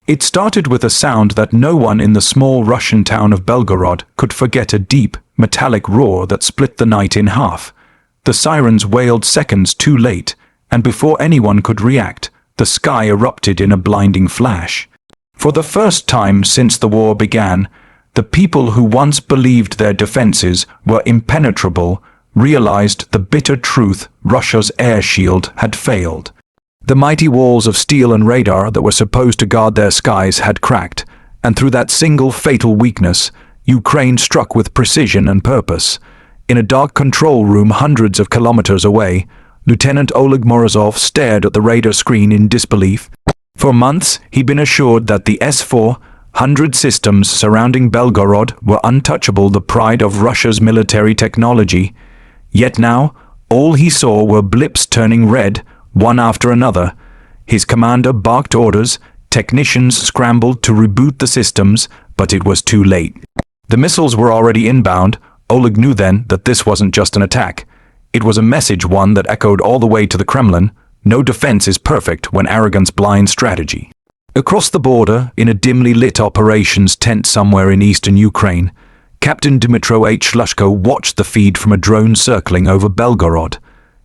It started with a sound that no one in the small Russian town of Belgorod could forget, a deep, metallic roar that split the night in half. The sirens wailed seconds too late, and before anyone could react, the sky erupted in a blinding flash. For the first time since the war began, the people who once believed their defenses were impenetrable realized the bitter truth: Russia's air shield had failed. The mighty walls of steel and radar that were supposed to guard their skies had cracked, and through that single fatal weakness, Ukraine struck with precision and purpose. In a dark control room hundreds of kilometers away, Lieutenant Oleg Morozov stared at the radar screen in disbelief. For months, he'd been assured that the S-400 systems surrounding Belgorod were untouchable, the pride of Russia's military technology. Yet now, all he saw were blips turning red, one after another. His commander barked orders, technicians scrambled to reboot the systems, but it was too late. The missiles were already inbound. Oleg knew then that this wasn't just an attack. It was a message, one that echoed all the way to the Kremlin: no defense is perfect when arrogance blinds strategy. Across the border, in a dimly lit operations tent somewhere in eastern Ukraine, Captain Dmytro H. Shlushko watched the feed from a drone circling over Belgorod.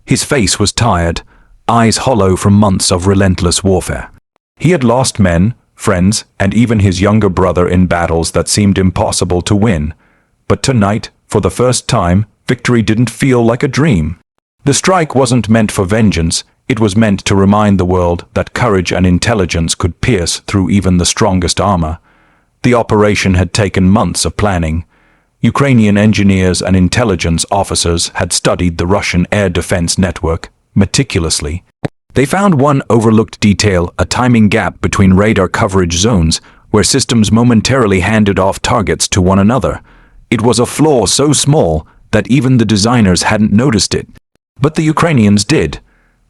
His face was tired, eyes hollow from months of relentless warfare. He had lost men, friends, and even his younger brother in battles that seemed impossible to win. But tonight, for the first time, victory didn't feel like a dream. The strike wasn't meant for vengeance. It was meant to remind the world that courage and intelligence could pierce through even the strongest armor. The operation had taken months of planning. Ukrainian engineers and intelligence officers had studied the Russian air defense network meticulously. They found one overlooked detail: a timing gap between radar coverage zones, where systems momentarily handed off targets to one another. It was a flaw so small that even the designers hadn't noticed it. But the Ukrainians did.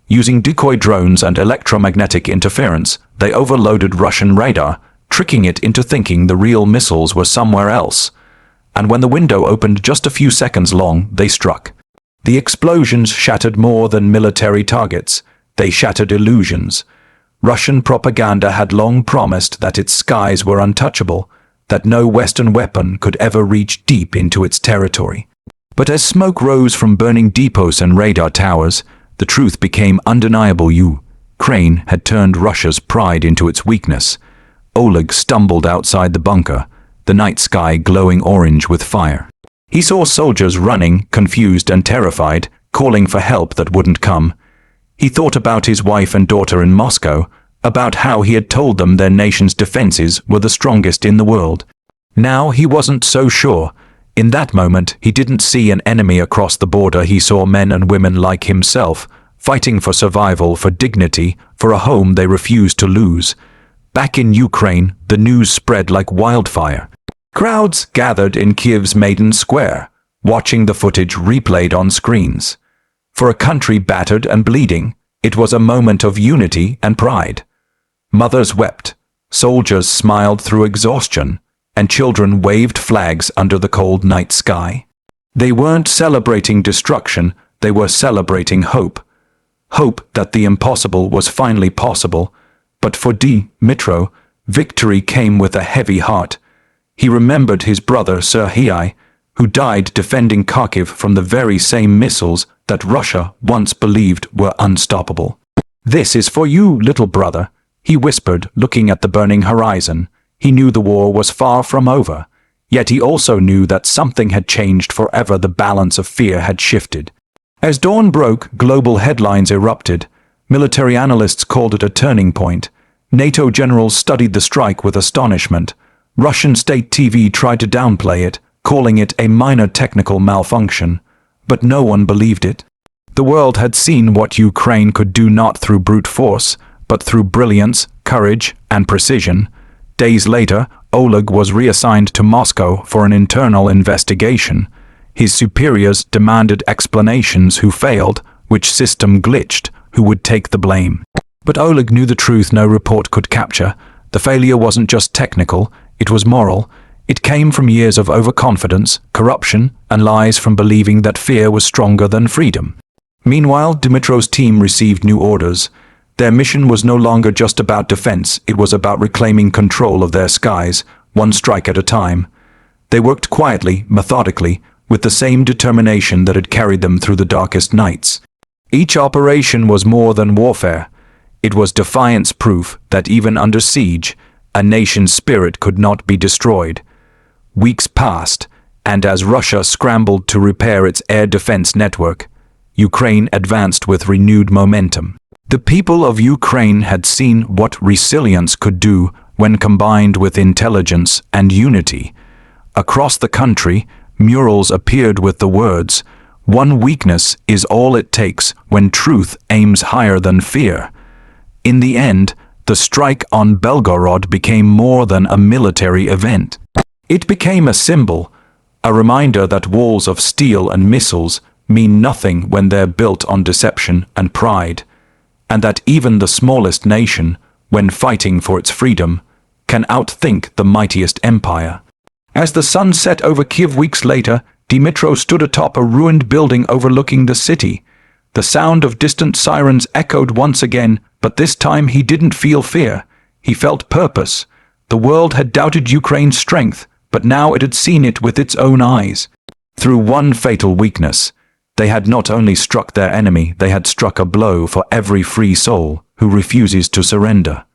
Using decoy drones and electromagnetic interference, they overloaded Russian radar, tricking it into thinking the real missiles were somewhere else. And when the window opened just a few seconds long, they struck. The explosions shattered more than military targets. They shattered illusions. Russian propaganda had long promised that its skies were untouchable, that no Western weapon could ever reach deep into its territory. But as smoke rose from burning depots and radar towers, the truth became undeniable: Ukraine had turned Russia's pride into its weakness. Oleg stumbled outside the bunker, the night sky glowing orange with fire. He saw soldiers running, confused and terrified, calling for help that wouldn't come. He thought about his wife and daughter in Moscow, about how he had told them their nation's defenses were the strongest in the world. Now he wasn't so sure. In that moment, he didn't see an enemy across the border. He saw men and women like himself, fighting for survival, for dignity, for a home they refused to lose. Back in Ukraine, the news spread like wildfire. Crowds gathered in Kiev's Maidan Square, watching the footage replayed on screens. For a country battered and bleeding, it was a moment of unity and pride. Mothers wept, soldiers smiled through exhaustion, and children waved flags under the cold night sky. They weren't celebrating destruction, they were celebrating hope. Hope that the impossible was finally possible. But for Dmytro, victory came with a heavy heart. He remembered his brother Serhiy, who died defending Kharkiv from the very same missiles that Russia once believed were unstoppable. "This is for you, little brother," he whispered, looking at the burning horizon. He knew the war was far from over, yet he also knew that something had changed forever. The balance of fear had shifted. As dawn broke, global headlines erupted. Military analysts called it a turning point. NATO generals studied the strike with astonishment. Russian state TV tried to downplay it, calling it a minor technical malfunction. But no one believed it. The world had seen what Ukraine could do, not through brute force, but through brilliance, courage, and precision. Days later, Oleg was reassigned to Moscow for an internal investigation. His superiors demanded explanations: who failed, which system glitched, who would take the blame. But Oleg knew the truth no report could capture. The failure wasn't just technical, it was moral. It came from years of overconfidence, corruption, and lies, from believing that fear was stronger than freedom. Meanwhile, Dmytro's team received new orders. Their mission was no longer just about defense, it was about reclaiming control of their skies, one strike at a time. They worked quietly, methodically, with the same determination that had carried them through the darkest nights. Each operation was more than warfare. It was defiance proof that even under siege, a nation's spirit could not be destroyed. Weeks passed, and as Russia scrambled to repair its air defense network, Ukraine advanced with renewed momentum. The people of Ukraine had seen what resilience could do when combined with intelligence and unity. Across the country, murals appeared with the words, "One weakness is all it takes when truth aims higher than fear." In the end, the strike on Belgorod became more than a military event. It became a symbol, a reminder that walls of steel and missiles mean nothing when they're built on deception and pride, and that even the smallest nation, when fighting for its freedom, can outthink the mightiest empire. As the sun set over Kiev weeks later, Dmytro stood atop a ruined building overlooking the city. The sound of distant sirens echoed once again, but this time he didn't feel fear. He felt purpose. The world had doubted Ukraine's strength, but now it had seen it with its own eyes. Through one fatal weakness, they had not only struck their enemy, they had struck a blow for every free soul who refuses to surrender.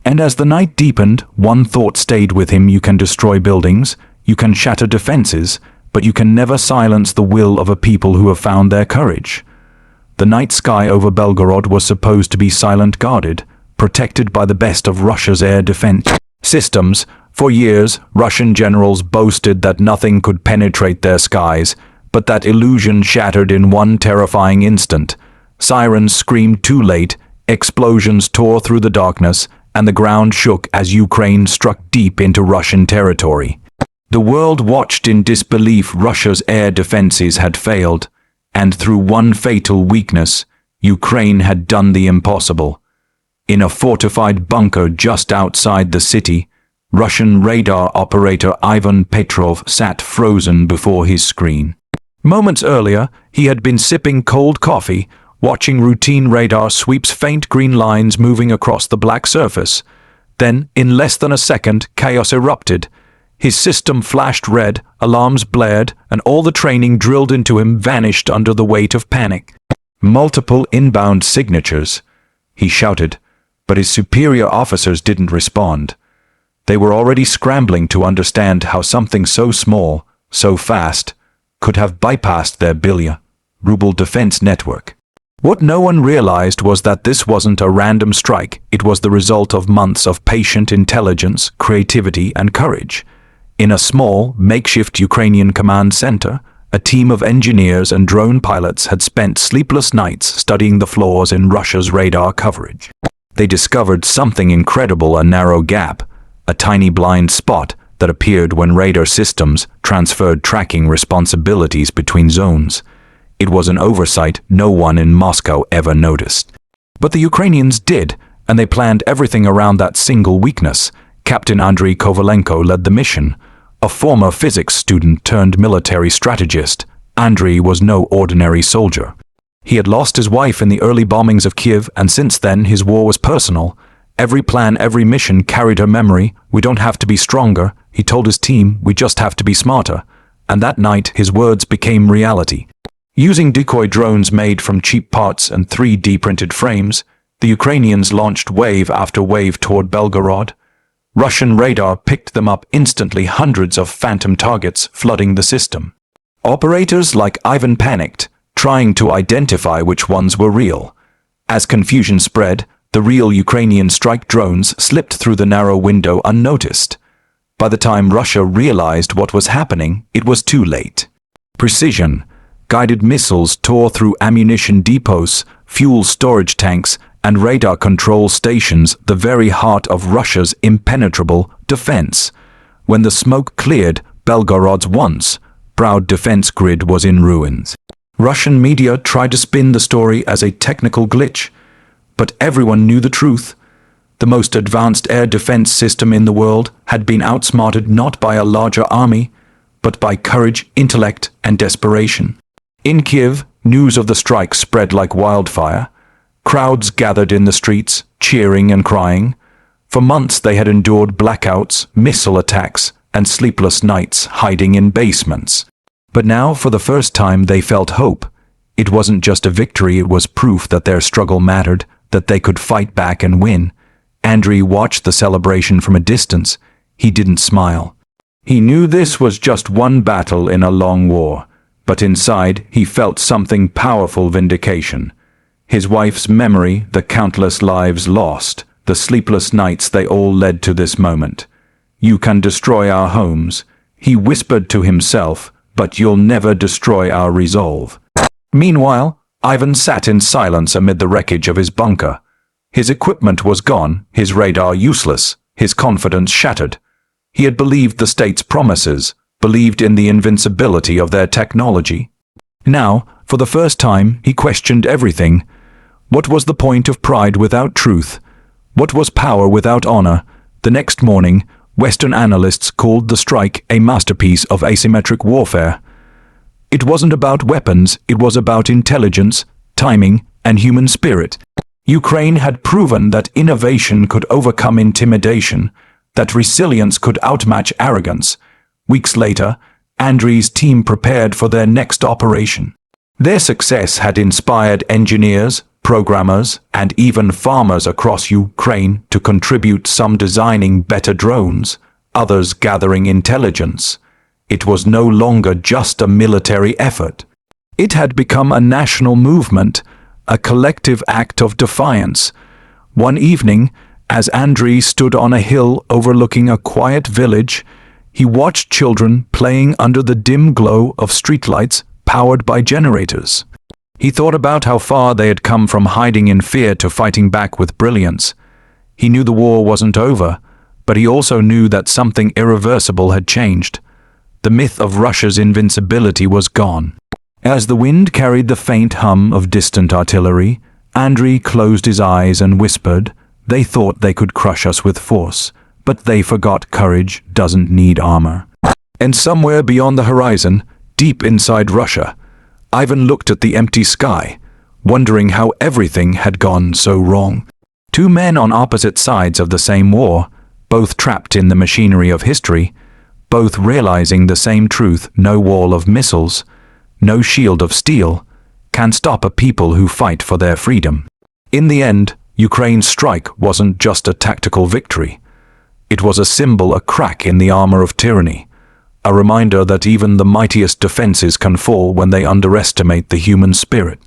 And as the night deepened, one thought stayed with him: you can destroy buildings, you can shatter defenses, but you can never silence the will of a people who have found their courage. The night sky over Belgorod was supposed to be silent, guarded, protected by the best of Russia's air defense systems. For years, Russian generals boasted that nothing could penetrate their skies, but that illusion shattered in one terrifying instant. Sirens screamed too late, explosions tore through the darkness, and the ground shook as Ukraine struck deep into Russian territory. The world watched in disbelief. Russia's air defenses had failed, and through one fatal weakness, Ukraine had done the impossible. In a fortified bunker just outside the city, Russian radar operator Ivan Petrov sat frozen before his screen. Moments earlier, he had been sipping cold coffee, watching routine radar sweeps faint green lines moving across the black surface. Then, in less than a second, chaos erupted. His system flashed red, alarms blared, and all the training drilled into him vanished under the weight of panic. "Multiple inbound signatures," he shouted, but his superior officers didn't respond. They were already scrambling to understand how something so small, so fast, could have bypassed their billion-ruble defense network. What no one realized was that this wasn't a random strike. It was the result of months of patient intelligence, creativity, and courage. In a small, makeshift Ukrainian command center, a team of engineers and drone pilots had spent sleepless nights studying the flaws in Russia's radar coverage. They discovered something incredible: a narrow gap, a tiny blind spot that appeared when radar systems transferred tracking responsibilities between zones. It was an oversight no one in Moscow ever noticed. But the Ukrainians did, and they planned everything around that single weakness. Captain Andriy Kovalenko led the mission. A former physics student turned military strategist, Andriy was no ordinary soldier. He had lost his wife in the early bombings of Kiev, and since then his war was personal. Every plan, every mission carried her memory. "We don't have to be stronger," he told his team, "we just have to be smarter." And that night his words became reality. Using decoy drones made from cheap parts and 3D printed frames, the Ukrainians launched wave after wave toward Belgorod. Russian radar picked them up instantly, hundreds of phantom targets flooding the system. Operators like Ivan panicked, trying to identify which ones were real. As confusion spread, the real Ukrainian strike drones slipped through the narrow window unnoticed. By the time Russia realized what was happening, it was too late. Precision, guided missiles tore through ammunition depots, fuel storage tanks, and radar control stations, the very heart of Russia's impenetrable defense. When the smoke cleared, Belgorod's once proud defense grid was in ruins. Russian media tried to spin the story as a technical glitch, but everyone knew the truth. The most advanced air defense system in the world had been outsmarted not by a larger army, but by courage, intellect, and desperation. In Kiev, news of the strike spread like wildfire. Crowds gathered in the streets, cheering and crying. For months they had endured blackouts, missile attacks, and sleepless nights hiding in basements. But now, for the first time, they felt hope. It wasn't just a victory, it was proof that their struggle mattered, that they could fight back and win. Andriy watched the celebration from a distance. He didn't smile. He knew this was just one battle in a long war, but inside he felt something powerful: vindication. His wife's memory, the countless lives lost, the sleepless nights, they all led to this moment. "You can destroy our homes," he whispered to himself, "but you'll never destroy our resolve." Meanwhile, Ivan sat in silence amid the wreckage of his bunker. His equipment was gone, his radar useless, his confidence shattered. He had believed the state's promises, believed in the invincibility of their technology. Now, for the first time, he questioned everything. What was the point of pride without truth? What was power without honor? The next morning, Western analysts called the strike a masterpiece of asymmetric warfare. It wasn't about weapons, it was about intelligence, timing, and human spirit. Ukraine had proven that innovation could overcome intimidation, that resilience could outmatch arrogance. Weeks later, Andriy's team prepared for their next operation. Their success had inspired engineers, programmers, and even farmers across Ukraine to contribute, some designing better drones, others gathering intelligence. It was no longer just a military effort. It had become a national movement, a collective act of defiance. One evening, as Andriy stood on a hill overlooking a quiet village, he watched children playing under the dim glow of streetlights powered by generators. He thought about how far they had come from hiding in fear to fighting back with brilliance. He knew the war wasn't over, but he also knew that something irreversible had changed. The myth of Russia's invincibility was gone. As the wind carried the faint hum of distant artillery, Andriy closed his eyes and whispered, "They thought they could crush us with force, but they forgot courage doesn't need armor." And somewhere beyond the horizon, deep inside Russia, Ivan looked at the empty sky, wondering how everything had gone so wrong. Two men on opposite sides of the same war, both trapped in the machinery of history, both realizing the same truth: no wall of missiles, no shield of steel, can stop a people who fight for their freedom. In the end, Ukraine's strike wasn't just a tactical victory. It was a symbol, a crack in the armor of tyranny, a reminder that even the mightiest defenses can fall when they underestimate the human spirit.